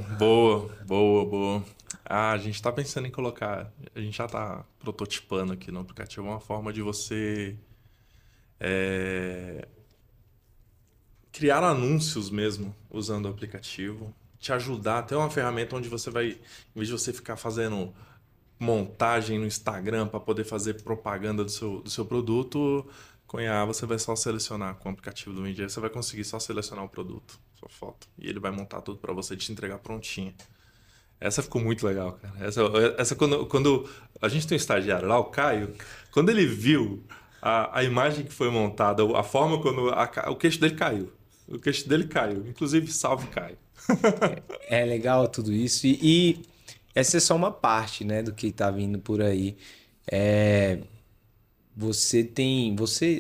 Boa. Ah, a gente tá pensando em colocar... A gente já tá prototipando aqui no aplicativo uma forma de você criar anúncios mesmo usando o aplicativo. Te ajudar. Tem uma ferramenta onde você vai... Em vez de você ficar fazendo montagem no Instagram para poder fazer propaganda do seu produto, com IA você vai só selecionar com o aplicativo do Vendia, você vai conseguir só selecionar o produto, sua foto, e ele vai montar tudo para você e te entregar prontinha. Essa ficou muito legal, cara. Essa quando a gente tem um estagiário lá, o Caio, quando ele viu a imagem que foi montada, a forma quando o queixo dele caiu. O queixo dele caiu. Inclusive, salve, Caio. É legal tudo isso. E essa é só uma parte, né, do que está vindo por aí.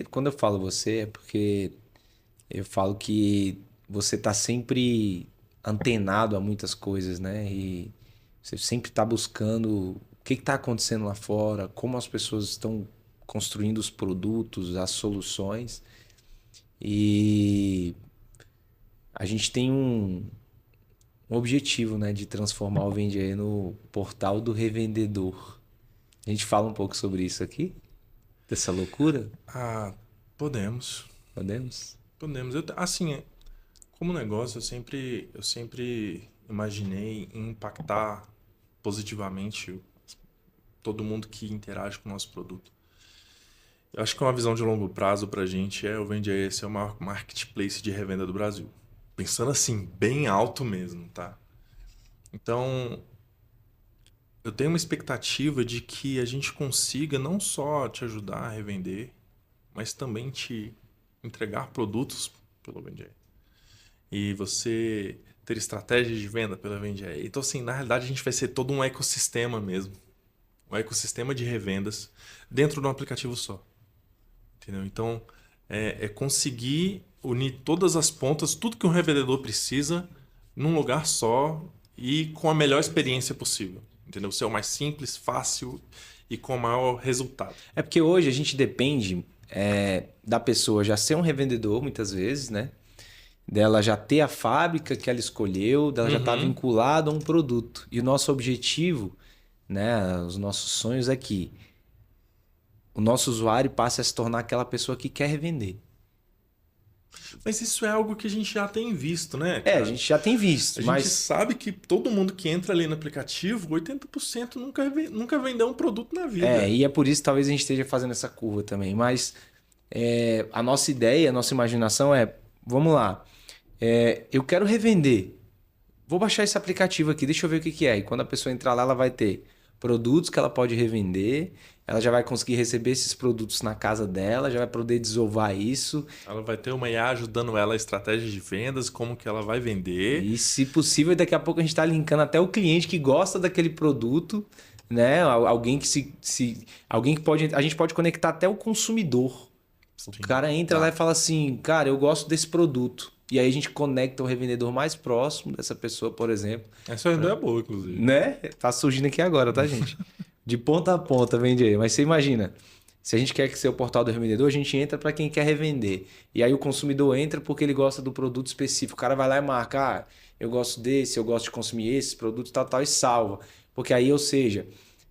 Quando eu falo você, é porque eu falo que você está sempre antenado a muitas coisas, né? E você sempre está buscando o que está acontecendo lá fora, como as pessoas estão construindo os produtos, as soluções. E a gente tem um objetivo, né, de transformar o Vendia no portal do revendedor. A gente fala um pouco sobre isso aqui? Dessa loucura? Ah, podemos. Podemos? Podemos. Assim, como negócio, eu sempre imaginei em impactar positivamente todo mundo que interage com o nosso produto. Eu acho que uma visão de longo prazo para a gente o Vendia ser o maior marketplace de revenda do Brasil. Pensando assim, bem alto mesmo, tá? Então, eu tenho uma expectativa de que a gente consiga não só te ajudar a revender, mas também te entregar produtos pelo Vendia. E você ter estratégias de venda pela Vendia. Então, assim, na realidade, a gente vai ser todo um ecossistema mesmo. Um ecossistema de revendas dentro de um aplicativo só. Entendeu? Então, é conseguir unir todas as pontas, tudo que um revendedor precisa, num lugar só e com a melhor experiência possível. Entendeu? Ser o mais simples, fácil e com o maior resultado. É porque hoje a gente depende da pessoa já ser um revendedor, muitas vezes, né? Dela já ter a fábrica que ela escolheu, dela já estar vinculada a um produto. E o nosso objetivo, né, os nossos sonhos é que o nosso usuário passe a se tornar aquela pessoa que quer revender. Mas isso é algo que a gente já tem visto, né, cara? A gente já tem visto. A mas gente sabe que todo mundo que entra ali no aplicativo, 80% nunca vendeu um produto na vida. E é por isso que talvez a gente esteja fazendo essa curva também. Mas a nossa ideia, a nossa imaginação vamos lá, eu quero revender. Vou baixar esse aplicativo aqui, deixa eu ver o que é. E quando a pessoa entrar lá, ela vai ter produtos que ela pode revender, ela já vai conseguir receber esses produtos na casa dela, já vai poder desovar isso. Ela vai ter uma IA ajudando ela a estratégia de vendas, como que ela vai vender. E se possível, daqui a pouco a gente está linkando até o cliente que gosta daquele produto, né? Alguém que pode... A gente pode conectar até o consumidor. Sim. O cara entra lá e fala assim, cara, eu gosto desse produto. E aí a gente conecta o revendedor mais próximo dessa pessoa, por exemplo. Essa ideia é boa, inclusive. Né? Tá surgindo aqui agora, tá, gente? De ponta a ponta, vende aí. Mas você imagina, se a gente quer que seja o portal do revendedor, a gente entra para quem quer revender. E aí o consumidor entra porque ele gosta do produto específico. O cara vai lá e marca, eu gosto desse, eu gosto de consumir esses produtos, tal, e salva. Porque aí, ou seja...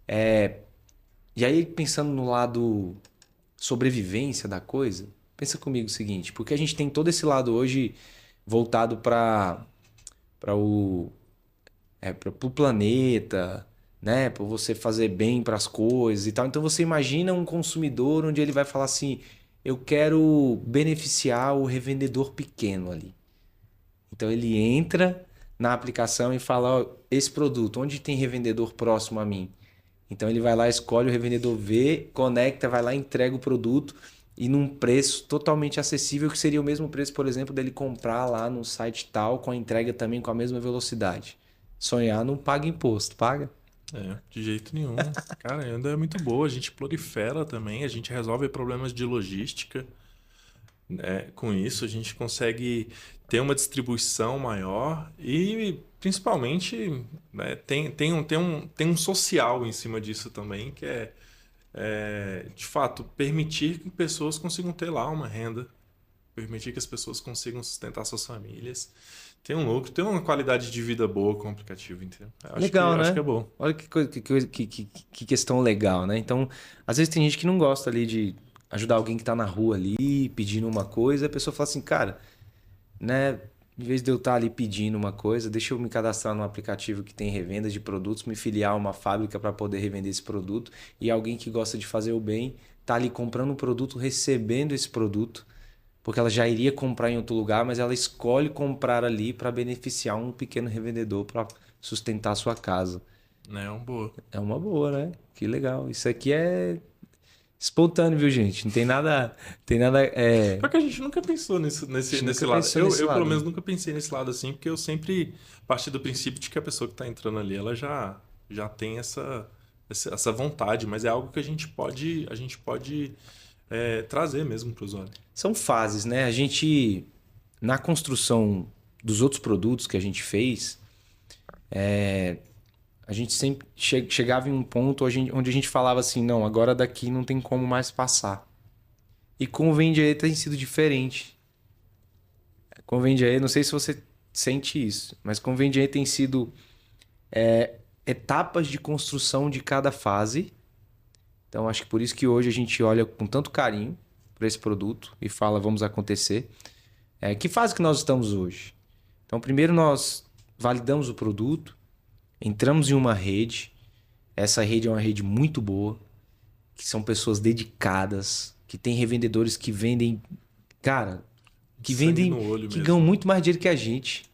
E aí, pensando no lado sobrevivência da coisa, pensa comigo o seguinte, porque a gente tem todo esse lado hoje voltado para o planeta, né? Para você fazer bem para as coisas e tal. Então você imagina um consumidor onde ele vai falar assim, eu quero beneficiar o revendedor pequeno ali. Então ele entra na aplicação e fala, esse produto, onde tem revendedor próximo a mim? Então ele vai lá, escolhe o revendedor, vê, conecta, vai lá, entrega o produto e num preço totalmente acessível, que seria o mesmo preço, por exemplo, dele comprar lá no site tal, com a entrega também com a mesma velocidade. Sonhar não paga imposto, paga? De jeito nenhum. Cara, ainda é muito boa. A gente prolifera também, a gente resolve problemas de logística. Com isso, a gente consegue ter uma distribuição maior e, principalmente, né, tem um social em cima disso também, que de fato, permitir que pessoas consigam ter lá uma renda, permitir que as pessoas consigam sustentar suas famílias. Tem um lucro, tem uma qualidade de vida boa com o aplicativo, entendeu? Legal, né? Acho que é bom. Olha que questão legal, né? Então, às vezes tem gente que não gosta ali de ajudar alguém que tá na rua ali, pedindo uma coisa, a pessoa fala assim, cara, né? Em vez de eu estar ali pedindo uma coisa, deixa eu me cadastrar num aplicativo que tem revenda de produtos, me filiar a uma fábrica para poder revender esse produto, e alguém que gosta de fazer o bem tá ali comprando um produto, recebendo esse produto, porque ela já iria comprar em outro lugar, mas ela escolhe comprar ali para beneficiar um pequeno revendedor para sustentar a sua casa. É uma boa. É uma boa, né? Que legal. Isso aqui é espontâneo, viu, gente? Não tem nada. Só que a gente nunca pensou nesse lado. Eu, pelo menos, nunca pensei nesse lado assim, porque eu sempre parti do princípio de que a pessoa que está entrando ali, ela já tem essa vontade, mas é algo que a gente pode trazer mesmo para o usuário. São fases, né? A gente, na construção dos outros produtos que a gente fez, a gente sempre chegava em um ponto onde a gente falava assim, não, agora daqui não tem como mais passar. E com o Vende Aí tem sido diferente. Com o Vende Aí, não sei se você sente isso, mas com o Vende Aí tem sido etapas de construção de cada fase. Então, acho que por isso que hoje a gente olha com tanto carinho para esse produto e fala, vamos acontecer. Que fase que nós estamos hoje? Então, primeiro nós validamos o produto, entramos em uma rede. Essa rede é uma rede muito boa, que são pessoas dedicadas, que tem revendedores que vendem, cara, que vendem, que ganham muito mais dinheiro que a gente.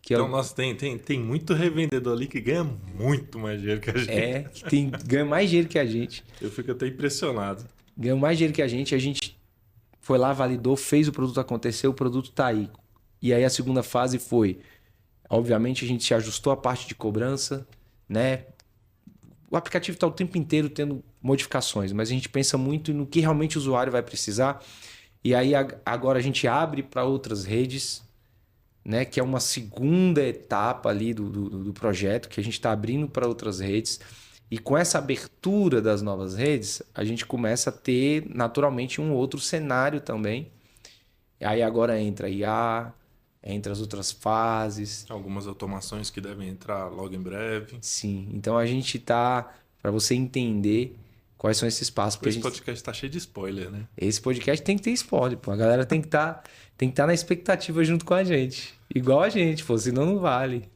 Então, nossa, tem muito revendedor ali que ganha muito mais dinheiro que a gente. Que ganha mais dinheiro que a gente. Eu fico até impressionado. Ganha mais dinheiro que a gente foi lá, validou, fez o produto acontecer, o produto tá aí. E aí a segunda fase foi, obviamente a gente se ajustou à parte de cobrança, né? O aplicativo está o tempo inteiro tendo modificações, mas a gente pensa muito no que realmente o usuário vai precisar. E aí agora a gente abre para outras redes, né? Que é uma segunda etapa ali do projeto, que a gente está abrindo para outras redes. E com essa abertura das novas redes, a gente começa a ter naturalmente um outro cenário também. E aí agora entra IA, entra as outras fases. Algumas automações que devem entrar logo em breve. Sim, então a gente tá, para você entender quais são esses passos. Esse podcast tá cheio de spoiler, né? Esse podcast tem que ter spoiler, pô. A galera tem que tá na expectativa junto com a gente. Igual a gente, pô, senão não vale.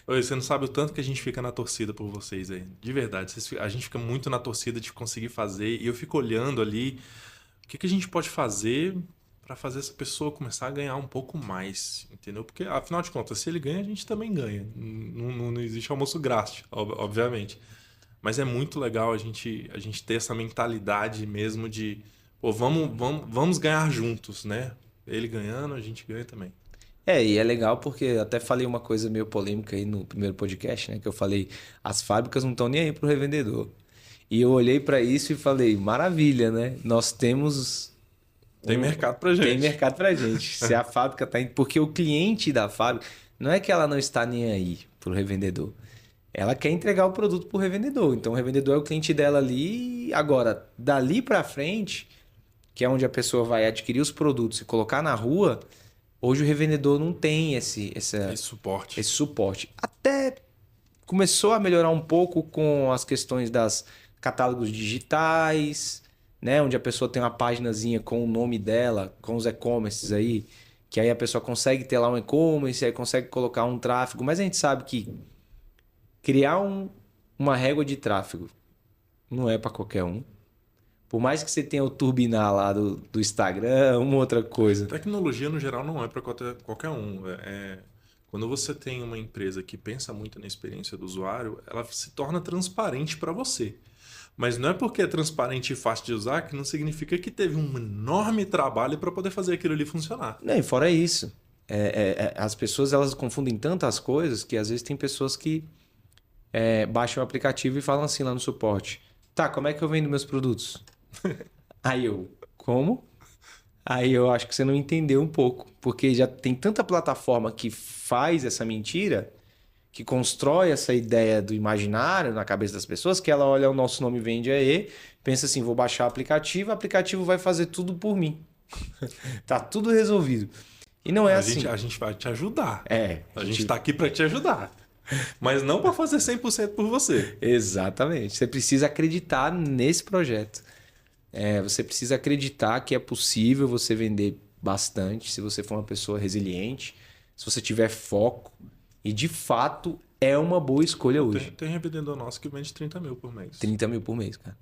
Oi, você não sabe o tanto que a gente fica na torcida por vocês aí. De verdade, a gente fica muito na torcida de conseguir fazer. E eu fico olhando ali o que a gente pode fazer para fazer essa pessoa começar a ganhar um pouco mais, entendeu? Porque, afinal de contas, se ele ganha, a gente também ganha. Não existe almoço grátis, obviamente. Mas é muito legal a gente ter essa mentalidade mesmo de, pô, vamos ganhar juntos, né? Ele ganhando, a gente ganha também. E é legal porque até falei uma coisa meio polêmica aí no primeiro podcast, né? Que eu falei, as fábricas não estão nem aí pro revendedor. E eu olhei para isso e falei, maravilha, né? Nós temos... Tem mercado pra gente. Tem mercado pra gente. Se a fábrica tá indo... Porque o cliente da fábrica, não é que ela não está nem aí pro revendedor. Ela quer entregar o produto pro revendedor. Então o revendedor é o cliente dela ali. Agora, dali pra frente, que é onde a pessoa vai adquirir os produtos e colocar na rua... Hoje o revendedor não tem esse suporte. Até começou a melhorar um pouco com as questões das catálogos digitais, né? Onde a pessoa tem uma paginazinha com o nome dela, com os e-commerces aí, que aí a pessoa consegue ter lá um e-commerce, aí consegue colocar um tráfego. Mas a gente sabe que criar uma régua de tráfego não é para qualquer um. Por mais que você tenha o turbinar lá do Instagram, uma outra coisa. Tecnologia, no geral, não é para qualquer um. Quando você tem uma empresa que pensa muito na experiência do usuário, ela se torna transparente para você. Mas não é porque é transparente e fácil de usar que não significa que teve um enorme trabalho para poder fazer aquilo ali funcionar. Não, e fora isso, as pessoas elas confundem tantas coisas que às vezes tem pessoas que baixam o aplicativo e falam assim lá no suporte: tá, como é que eu vendo meus produtos? Aí eu, como? Aí eu acho que você não entendeu um pouco, porque já tem tanta plataforma que faz essa mentira, que constrói essa ideia do imaginário na cabeça das pessoas, que ela olha o nosso nome Vende Aê, pensa assim, vou baixar o aplicativo vai fazer tudo por mim. Tá tudo resolvido. E não é assim. A gente vai te ajudar. A gente tá aqui para te ajudar. Mas não para fazer 100% por você. Exatamente. Você precisa acreditar nesse projeto. Você precisa acreditar que é possível você vender bastante se você for uma pessoa resiliente, se você tiver foco. E de fato é uma boa escolha hoje. Tem revendedor nosso que vende 30 mil por mês. 30 mil por mês, cara.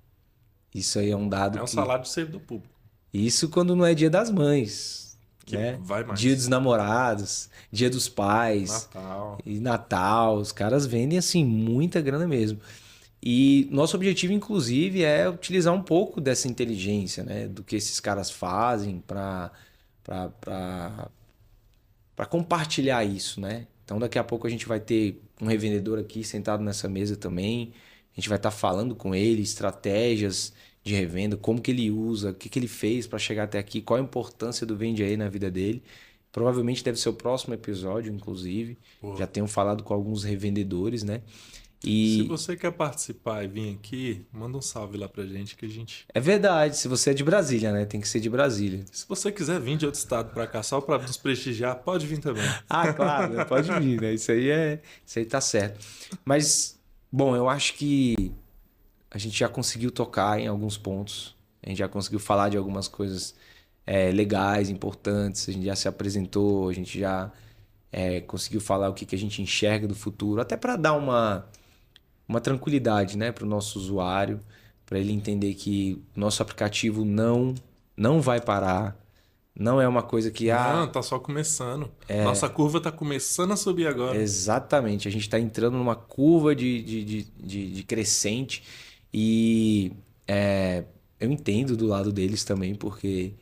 Isso aí é um dado. É um salário de servidor público. Isso quando não é dia das mães. Que vai mais. Dia dos namorados, dia dos pais. Natal. E Natal. Os caras vendem assim muita grana mesmo. E nosso objetivo, inclusive, é utilizar um pouco dessa inteligência, né? Do que esses caras fazem para compartilhar isso, né? Então, daqui a pouco a gente vai ter um revendedor aqui sentado nessa mesa também. A gente vai estar falando com ele, estratégias de revenda, como que ele usa, o que que ele fez para chegar até aqui, qual a importância do Vende Aí na vida dele. Provavelmente deve ser o próximo episódio, inclusive. Já tenho falado com alguns revendedores, né? Se você quer participar e vir aqui, manda um salve lá pra gente que a gente... É verdade, se você é de Brasília, né? Tem que ser de Brasília. Se você quiser vir de outro estado pra cá só pra nos prestigiar, pode vir também. Ah, claro, pode vir, né? Isso aí tá certo. Mas, bom, eu acho que a gente já conseguiu tocar em alguns pontos. A gente já conseguiu falar de algumas coisas legais, importantes. A gente já se apresentou, a gente já conseguiu falar o que a gente enxerga do futuro. Até para dar uma tranquilidade, né, para o nosso usuário, para ele entender que o nosso aplicativo não vai parar. Não é uma coisa que... Não, tá só começando. Nossa curva tá começando a subir agora. Exatamente. A gente está entrando numa curva de crescente e eu entendo do lado deles também, porque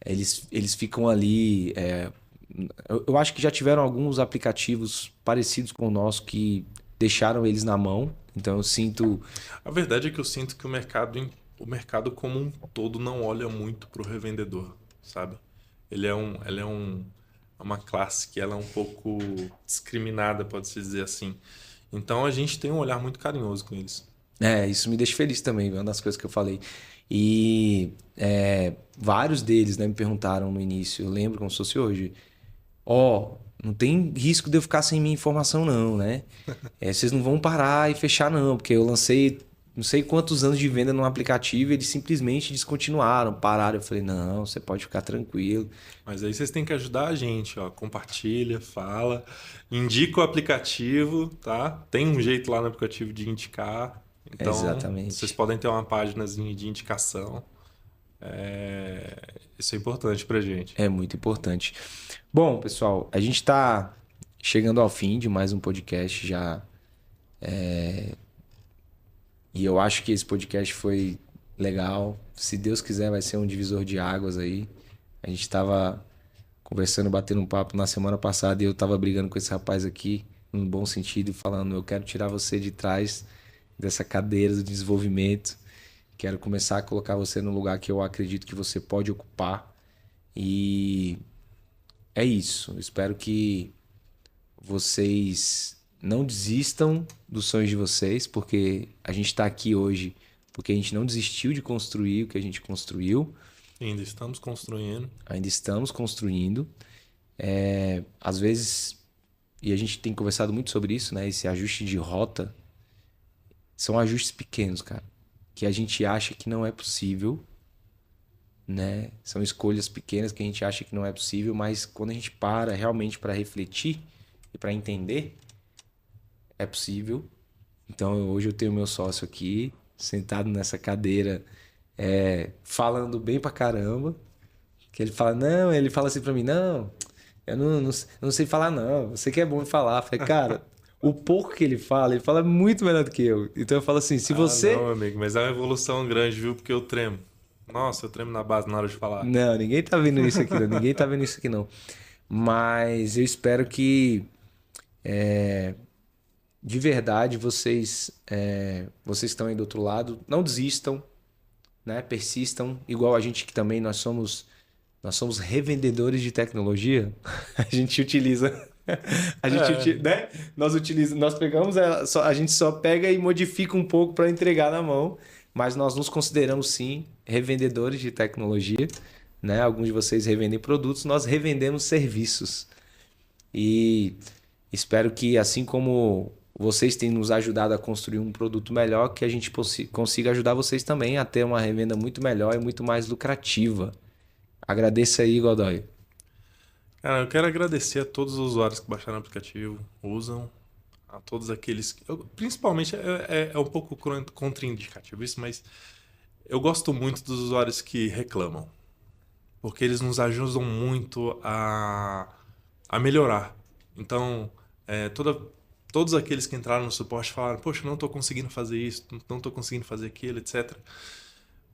eles ficam ali... eu acho que já tiveram alguns aplicativos parecidos com o nosso que deixaram eles na mão. Então eu sinto... A verdade é que eu sinto que o mercado como um todo não olha muito pro revendedor, sabe? Ele é uma classe que ela é um pouco discriminada, pode-se dizer assim. Então a gente tem um olhar muito carinhoso com eles. Isso me deixa feliz também, uma das coisas que eu falei. E vários deles, né, me perguntaram no início, eu lembro como se fosse hoje, não tem risco de eu ficar sem minha informação não, né? Vocês não vão parar e fechar não, porque eu lancei não sei quantos anos de venda num aplicativo e eles simplesmente descontinuaram, pararam. Eu falei, não, você pode ficar tranquilo. Mas aí vocês têm que ajudar a gente, ó. Compartilha, fala, indica o aplicativo, tá? Tem um jeito lá no aplicativo de indicar. Então, exatamente. Vocês podem ter uma páginazinha de indicação. Isso é importante pra gente. É muito importante. Bom, pessoal, a gente está chegando ao fim de mais um podcast já. E eu acho que esse podcast foi legal. Se Deus quiser, vai ser um divisor de águas aí. A gente estava conversando, batendo um papo na semana passada e eu estava brigando com esse rapaz aqui, num bom sentido, falando, eu quero tirar você de trás dessa cadeira do desenvolvimento. Quero começar a colocar você no lugar que eu acredito que você pode ocupar. E é isso. Espero que vocês não desistam dos sonhos de vocês, porque a gente está aqui hoje porque a gente não desistiu de construir o que a gente construiu. Ainda estamos construindo. Ainda estamos construindo. Às vezes, e a gente tem conversado muito sobre isso, né? Esse ajuste de rota são ajustes pequenos, cara, que a gente acha que não é possível, né? São escolhas pequenas que a gente acha que não é possível, mas quando a gente para realmente para refletir e para entender, é possível. Então hoje eu tenho meu sócio aqui, sentado nessa cadeira, falando bem pra caramba. Que ele fala, ele fala assim pra mim, não, eu não sei falar não, você que é bom em falar. Eu falei, cara, o pouco que ele fala muito melhor do que eu. Então eu falo assim, se você... Não, amigo, mas é uma evolução grande, viu? Porque eu tremo. Nossa, eu tremo na base na hora de falar. Não, ninguém tá vendo isso aqui não. Ninguém tá vendo isso aqui não. mas eu espero que de verdade vocês estão aí do outro lado, não desistam, né? Persistam, igual a gente que também nós somos revendedores de tecnologia. A gente utiliza né? Nós pegamos a gente só pega e modifica um pouco para entregar na mão, mas nós nos consideramos sim revendedores de tecnologia, né? Alguns de vocês revendem produtos, nós revendemos serviços. E espero que, assim como vocês têm nos ajudado a construir um produto melhor, que a gente consiga ajudar vocês também a ter uma revenda muito melhor e muito mais lucrativa. Agradeço aí, Godoy. Cara, eu quero agradecer a todos os usuários que baixaram o aplicativo, usam, a todos aqueles... principalmente, é um pouco contraindicativo isso, mas eu gosto muito dos usuários que reclamam, porque eles nos ajudam muito a melhorar. Então, todos aqueles que entraram no suporte falaram, poxa, não estou conseguindo fazer isso, não estou conseguindo fazer aquilo, etc.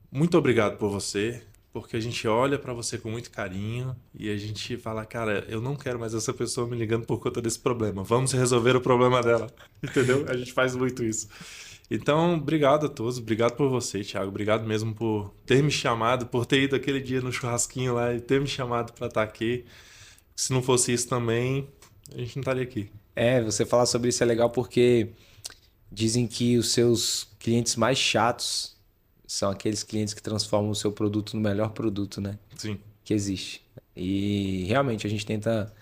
Muito obrigado por você, porque a gente olha para você com muito carinho e a gente fala, cara, eu não quero mais essa pessoa me ligando por conta desse problema. Vamos resolver o problema dela, entendeu? A gente faz muito isso. Então, obrigado a todos, obrigado por você, Thiago, obrigado mesmo por ter me chamado, por ter ido aquele dia no churrasquinho lá e ter me chamado para estar aqui. Se não fosse isso também, a gente não estaria aqui. Você falar sobre isso é legal porque dizem que os seus clientes mais chatos são aqueles clientes que transformam o seu produto no melhor produto, né? Sim. Que existe. E realmente a gente tenta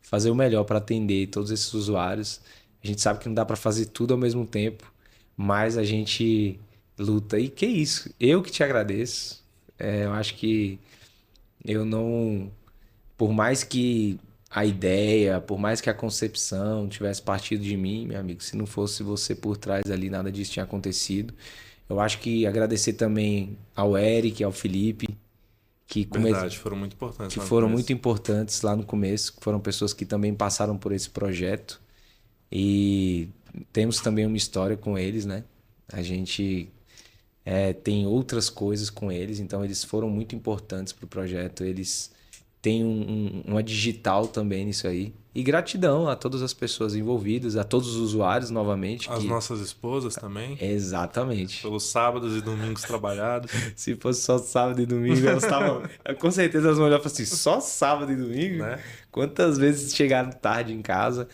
fazer o melhor para atender todos esses usuários. A gente sabe que não dá para fazer tudo ao mesmo tempo, mas a gente luta. E que isso? Eu que te agradeço. Eu acho que eu não... Por mais que a ideia, por mais que a concepção tivesse partido de mim, meu amigo, se não fosse você por trás ali, nada disso tinha acontecido. Eu acho que agradecer também ao Eric, ao Felipe, que foram muito importantes. Que foram muito importantes lá no começo, que foram pessoas que também passaram por esse projeto. E temos também uma história com eles, né? A gente tem outras coisas com eles, então eles foram muito importantes para o projeto. Eles têm uma digital também nisso aí. E gratidão a todas as pessoas envolvidas, a todos os usuários novamente. As nossas esposas também. Exatamente. Pelos sábados e domingos trabalhados. Se fosse só sábado e domingo, elas estavam... Com certeza elas vão olhar e falar assim, só sábado e domingo? Né? Quantas vezes chegaram tarde em casa?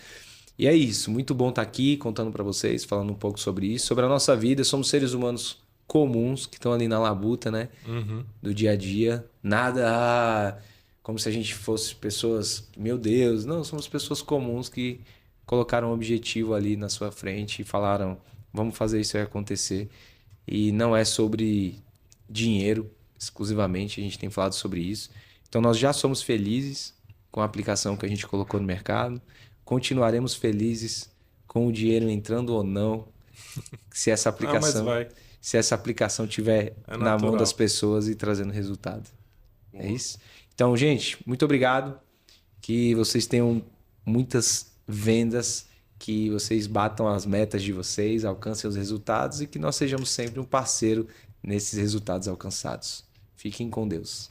E é isso, muito bom estar aqui contando para vocês, falando um pouco sobre isso, sobre a nossa vida. Somos seres humanos comuns que estão ali na labuta, né? Uhum. Do dia a dia. Nada... como se a gente fosse pessoas, meu Deus, não, somos pessoas comuns que colocaram um objetivo ali na sua frente e falaram, vamos fazer isso aí acontecer. E não é sobre dinheiro exclusivamente, a gente tem falado sobre isso. Então nós já somos felizes com a aplicação que a gente colocou no mercado, continuaremos felizes com o dinheiro entrando ou não, se essa aplicação estiver na mão das pessoas e trazendo resultado. É isso? Então, gente, muito obrigado. Que vocês tenham muitas vendas, que vocês batam as metas de vocês, alcancem os resultados e que nós sejamos sempre um parceiro nesses resultados alcançados. Fiquem com Deus.